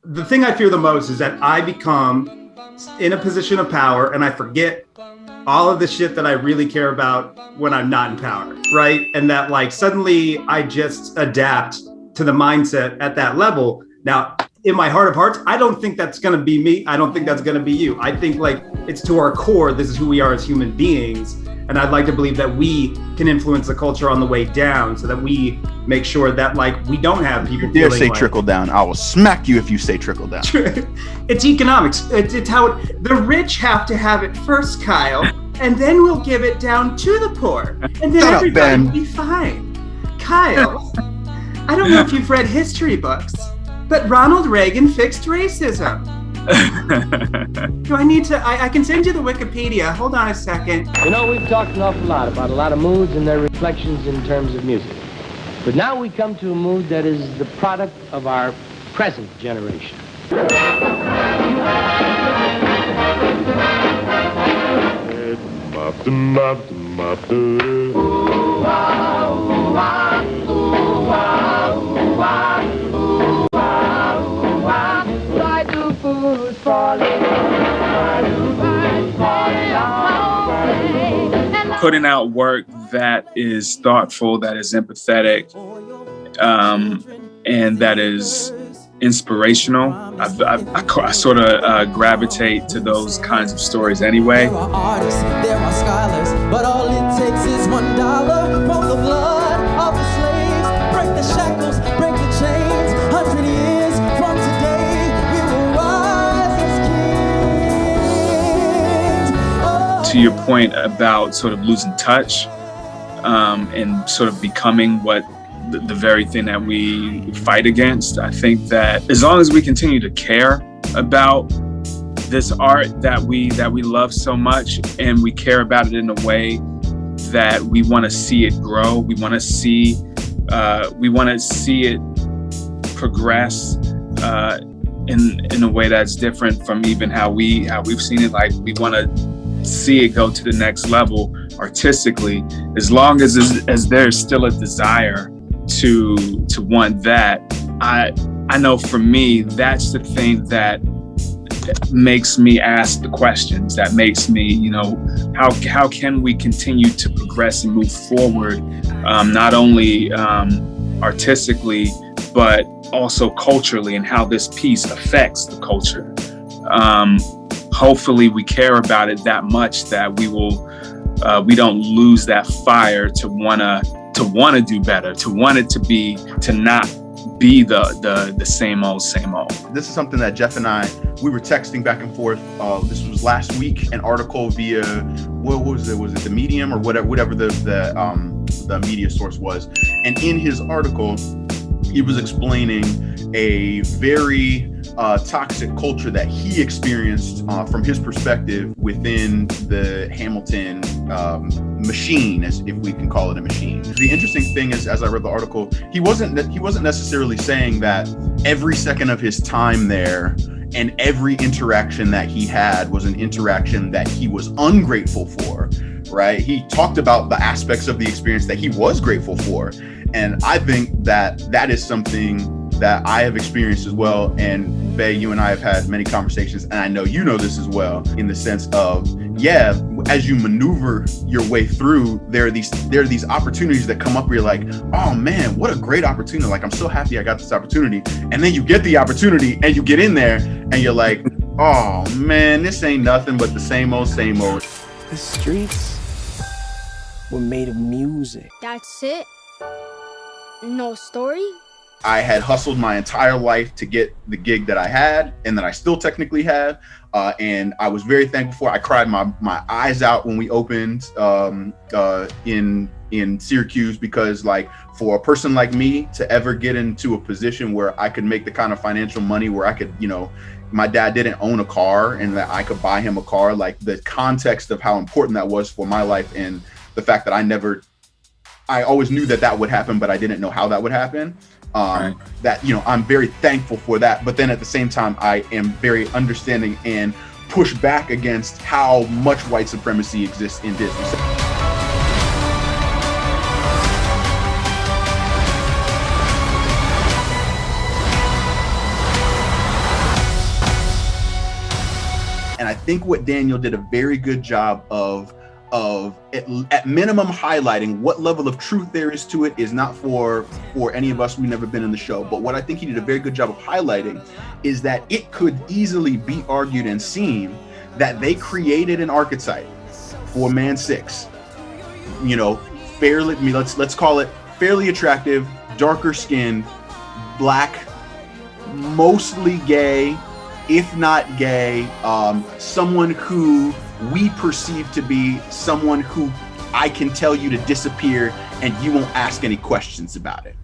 The thing I fear the most is that I become in a position of power and I forget all of the shit that I really care about when I'm not in power, right? And that like suddenly I just adapt to the mindset at that level. Now, in my heart of hearts, I don't think that's going to be me. I don't think that's going to be you. I think like it's to our core. This is who we are as human beings. And I'd like to believe that we can influence the culture on the way down so that we make sure that like we don't have people You dare say like, trickle down. I will smack you if you say trickle down. It's economics. It's how the rich have to have it first, Kyle, and then we'll give it down to the poor. And then Shut up, everybody Ben. will be fine. Kyle, I don't know if you've read history books, but Ronald Reagan fixed racism. Do I need to? I can send you the Wikipedia. Hold on a second. You know, we've talked an awful lot about a lot of moods and their reflections in terms of music. But now we come to a mood that is the product of our present generation. Putting out work that is thoughtful, that is empathetic, and that is inspirational. I sort of gravitate to those kinds of stories anyway. There are artists, there are scholars, but all it takes is $1 from the blood of the slaves. Break the shackles, break the chains. 100 years from today, we will rise as kings. Oh. To your point about sort of losing touch and sort of becoming what the very thing that we fight against, I think that as long as we continue to care about this art that we love so much, and we care about it in a way that we want to see it grow, we want to see it progress in a way that's different from even how we've seen it. Like we want to see it go to the next level artistically, as long as there's still a desire to want that. I know for me, that's the thing that makes me ask the questions, that makes me, how can we continue to progress and move forward, not only artistically, but also culturally, and how this piece affects the culture. Hopefully we care about it that much that we don't lose that fire to want to do better, to want it to not be the same old. This is something that Jeff and I, we were texting back and forth. This was last week, an article via, what was it? Was it the Medium or whatever the media source was? And in his article, he was explaining a very toxic culture that he experienced from his perspective within the Hamilton machine, as if we can call it a machine. The interesting thing is, as I read the article, he wasn't necessarily saying that every second of his time there and every interaction that he had was an interaction that he was ungrateful for, right? He talked about the aspects of the experience that he was grateful for. And I think that is something that I have experienced as well. And Faye, you and I have had many conversations, and I know you know this as well, in the sense of, yeah, as you maneuver your way through, there are these opportunities that come up where you're like, oh man, what a great opportunity. Like, I'm so happy I got this opportunity. And then you get the opportunity and you get in there and you're like, oh man, this ain't nothing but the same old. The streets were made of music. That's it? No story? I had hustled my entire life to get the gig that I had, and that I still technically have. And I was very thankful for it. I cried my eyes out when we opened in Syracuse, because like, for a person like me to ever get into a position where I could make the kind of financial money where I could, my dad didn't own a car and that I could buy him a car, like the context of how important that was for my life, and the fact that I always knew that would happen, but I didn't know how that would happen. Right. That, I'm very thankful for that. But then at the same time, I am very understanding and push back against how much white supremacy exists in business. think what Daniel did a very good job of at minimum highlighting what level of truth there is to it is not for any of us. We've never been in the show, but what I think he did a very good job of highlighting is that it could easily be argued and seen that they created an archetype for Man 6, you know, fairly, let's call it fairly attractive, darker skinned, black, mostly gay, if not gay, someone who we perceive to be someone who I can tell you to disappear and you won't ask any questions about it,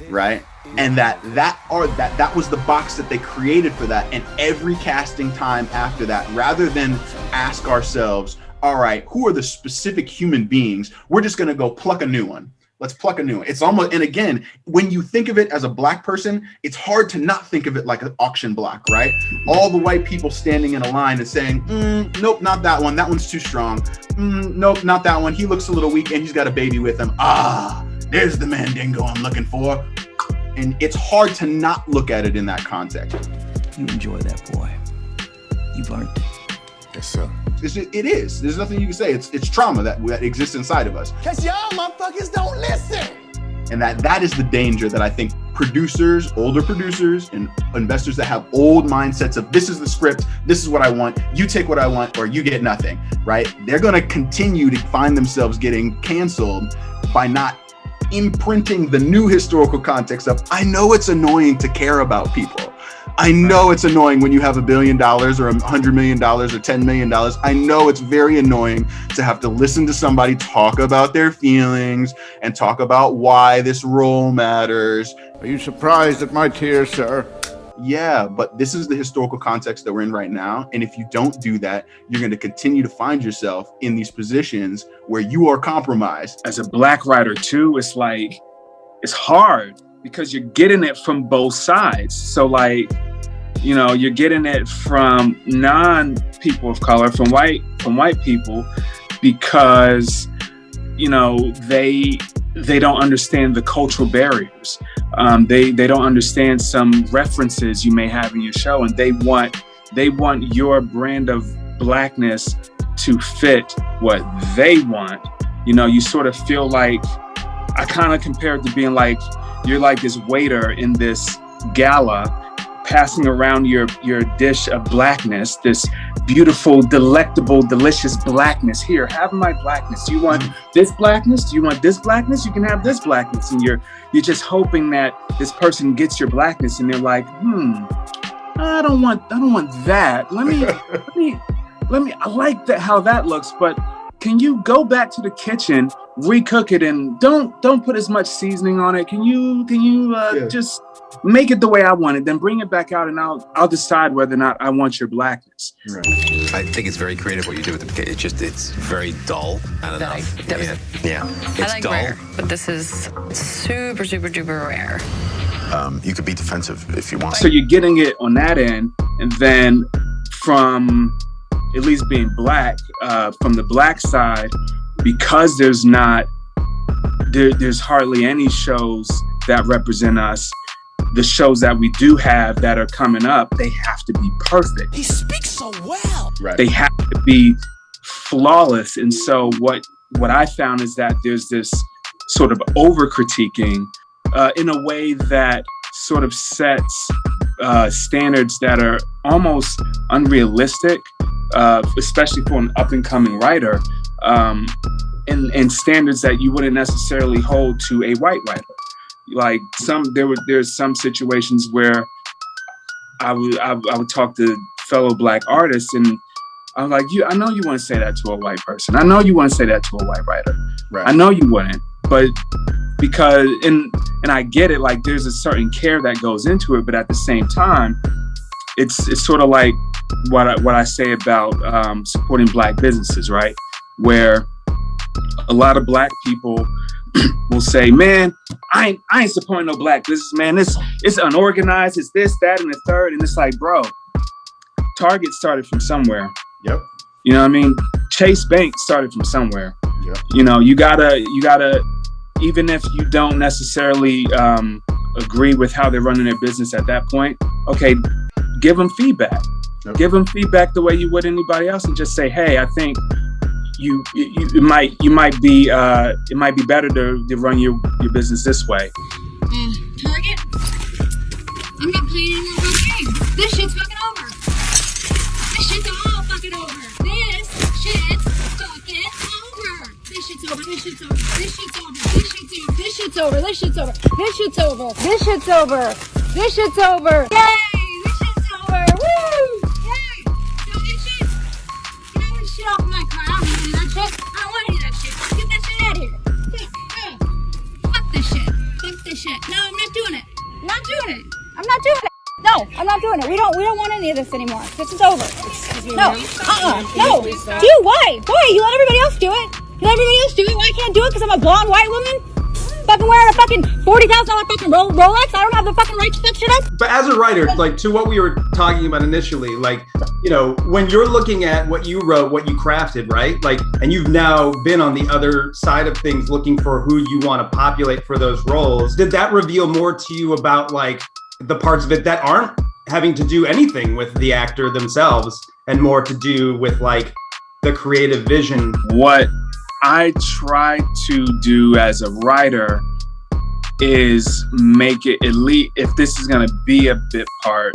right? And that was the box that they created for that. And every casting time after that, rather than ask ourselves, all right, who are the specific human beings? We're just gonna go pluck a new one. Let's pluck a new one. It's almost, and again, when you think of it as a black person, it's hard to not think of it like an auction block, right? All the white people standing in a line and saying, nope, not that one. That one's too strong. Nope, not that one. He looks a little weak and he's got a baby with him. Ah, there's the mandingo I'm looking for. And it's hard to not look at it in that context. You enjoy that, boy. You've earned it. Yes, sir. It is. There's nothing you can say. It's trauma that exists inside of us. Cause y'all motherfuckers don't listen. And that is the danger that I think producers, older producers, and investors that have old mindsets of this is the script, this is what I want, you take what I want, or you get nothing, right? They're gonna continue to find themselves getting canceled by not imprinting the new historical context of, I know it's annoying to care about people. I know it's annoying when you have $1 billion or $100 million or $10 million. I know it's very annoying to have to listen to somebody talk about their feelings and talk about why this role matters. Are you surprised at my tears, sir? Yeah, but this is the historical context that we're in right now. And if you don't do that, you're going to continue to find yourself in these positions where you are compromised. As a black writer too, it's like, it's hard because you're getting it from both sides. So like, you know, you're getting it from non-people of color, from white people, because, you know, they don't understand the cultural barriers. They don't understand some references you may have in your show, and they want your brand of blackness to fit what they want. You know, you sort of feel like, I kind of compare it to being like, you're like this waiter in this gala, passing around your dish of blackness, this beautiful, delectable, delicious blackness. Here, have my blackness. Do you want this blackness? Do you want this blackness? You can have this blackness. And you're just hoping that this person gets your blackness, and they're like, I don't want that. Let me, I like that, how that looks, but can you go back to the kitchen, recook it, and don't put as much seasoning on it? Can you just make it the way I want it, then bring it back out, and I'll decide whether or not I want your blackness. Right. I think it's very creative what you do with the it's very dull. I like dull. rare, but this is super, super duper rare. You could be defensive if you want. So you're getting it on that end, and then from at least being black, from the black side, because there's hardly any shows that represent us. The shows that we do have that are coming up, they have to be perfect. He speaks so well. Right. They have to be flawless. And so what I found is that there's this sort of over-critiquing in a way that sort of sets standards that are almost unrealistic, especially for an up-and-coming writer, and standards that you wouldn't necessarily hold to a white writer. Like there's some situations where I would talk to fellow black artists, and I'm like, I know you want to say that to a white person. I know you want to say that to a white writer. Right. I know you wouldn't, but because and I get it. Like there's a certain care that goes into it, but at the same time, it's sort of like what I say about supporting black businesses, right? Where a lot of black people will say, man, I ain't supporting no black business, man. It's unorganized, it's this, that, and the third. And it's like, bro, Target started from somewhere. Yep. You know what I mean? Chase Bank started from somewhere. Yep. You know, you gotta, even if you don't necessarily agree with how they're running their business at that point, okay, give them feedback. Yep. Give them feedback the way you would anybody else, and just say, hey, I think it might be better to run your business this way. Target? I'm not playing any more games. This shit's fucking over. This shit's all fucking over. This shit's fucking over. This shit's over. This shit's over. This shit's over. This shit's over. This shit's over. This shit's over. This shit's over. This shit's over. Yay! This shit's over. Woo! Yay! So this shit. Get all this shit off my car. I don't want to do that shit. I don't want to do that shit. Get that shit out of here. Fuck this shit. Fuck this shit. No, I'm not doing it. I'm not doing it. I'm not doing it. No, I'm not doing it. We don't want any of this anymore. This is over. No. No. Do why? Why? You let everybody else do it. You let everybody else do it. Why I can't do it? Because I'm a blonde white woman? Fucking wearing a fucking $40,000 fucking Rolex? I don't have the fucking right to fuck shit up? But as a writer, like to what we were talking about initially, like, you know, when you're looking at what you wrote, what you crafted, right? Like, and you've now been on the other side of things looking for who you want to populate for those roles. Did that reveal more to you about like the parts of it that aren't having to do anything with the actor themselves and more to do with like the creative vision? What I try to do as a writer is make it, at least if this is going to be a bit part,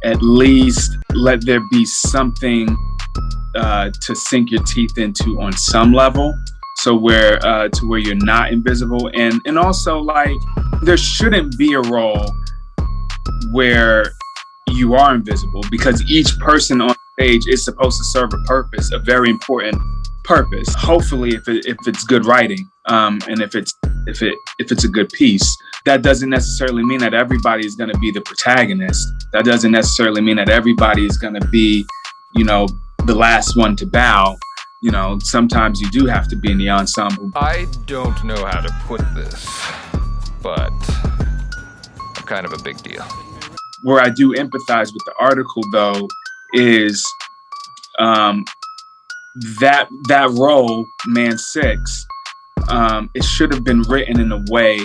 at least let there be something to sink your teeth into on some level. So where to where you're not invisible, and also like there shouldn't be a role where you are invisible, because each person on stage is supposed to serve a purpose, a very important purpose. Hopefully, if it's good writing, and if it's a good piece, that doesn't necessarily mean that everybody is going to be the protagonist. That doesn't necessarily mean that everybody is going to be, you know, the last one to bow. You know, sometimes you do have to be in the ensemble. I don't know how to put this, but I'm kind of a big deal. Where I do empathize with the article, though, is that role, Man 6, it should have been written in a way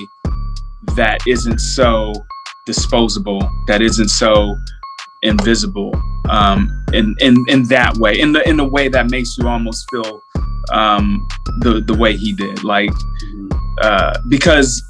that isn't so disposable, that isn't so invisible, in that way, in the way that makes you almost feel the way he did, like because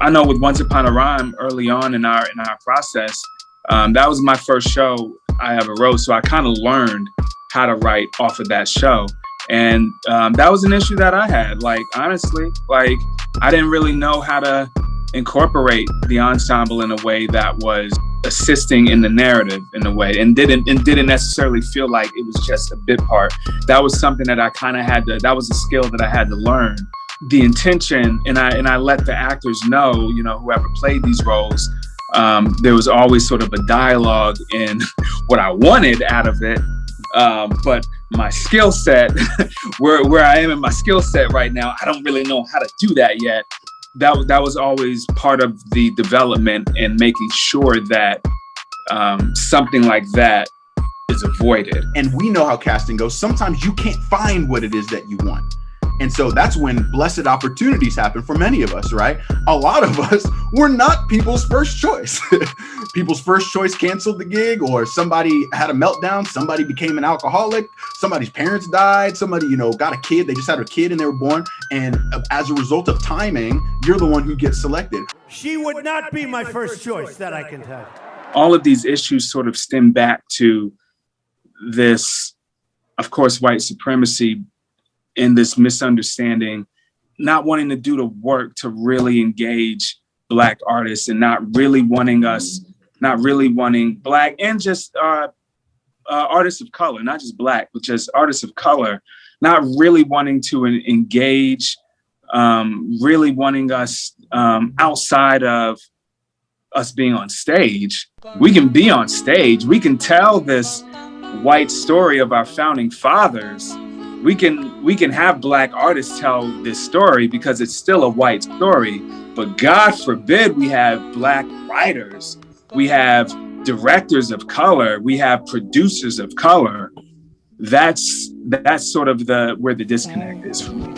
I know with Once Upon a Rhyme early on in our process, that was my first show I ever wrote, so I kind of learned how to write off of that show. And that was an issue that I had. Like, honestly, like I didn't really know how to incorporate the ensemble in a way that was assisting in the narrative in a way, and didn't necessarily feel like it was just a bit part. That was something that I kind of had to, that was a skill that I had to learn. The intention, and I let the actors know, you know, whoever played these roles, there was always sort of a dialogue in what I wanted out of it. But my skill set, where I am in my skill set right now, I don't really know how to do that yet. That was always part of the development and making sure that something like that is avoided. And we know how casting goes. Sometimes you can't find what it is that you want. And so that's when blessed opportunities happen for many of us, right? A lot of us were not people's first choice. People's first choice canceled the gig, or somebody had a meltdown, somebody became an alcoholic, somebody's parents died, somebody, you know, got a kid, they just had a kid and they were born. And as a result of timing, you're the one who gets selected. She would not be my first choice, that I can tell you. All of these issues sort of stem back to this, of course, white supremacy, in this misunderstanding, not wanting to do the work to really engage Black artists, and not really wanting Black and just artists of color, not just Black, but just artists of color, not really wanting to engage, really wanting us outside of us being on stage. We can be on stage. We can tell this white story of our founding fathers. We can have Black artists tell this story because it's still a white story, but God forbid we have Black writers, we have directors of color, we have producers of color. That's sort of where the disconnect is for me.